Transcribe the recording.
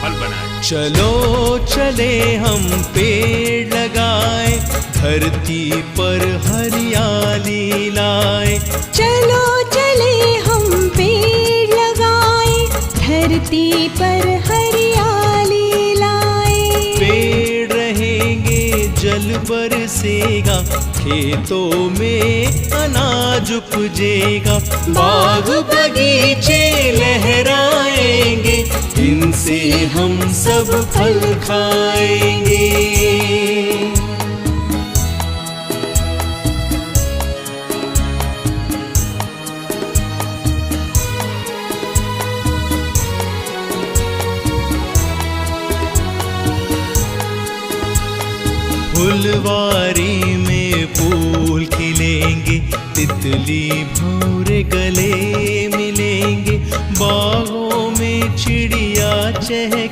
फल बनाए। चलो चले हम पेड़ लगाए, धरती पर हरियाली लाए। चलो चले हम पेड़ लगाए, धरती पर हरियाली लाए। पेड़ रहेंगे जल बरसेगा, खेतों में अनाज उपजेगा। बाग बगीचे लहराएंगे, इनसे हम सब फल खाएंगे। फुलवारी में फूल खिलेंगे, तितली भौर गले मिलेंगे। बागों में चिड़िया चहकेंगी,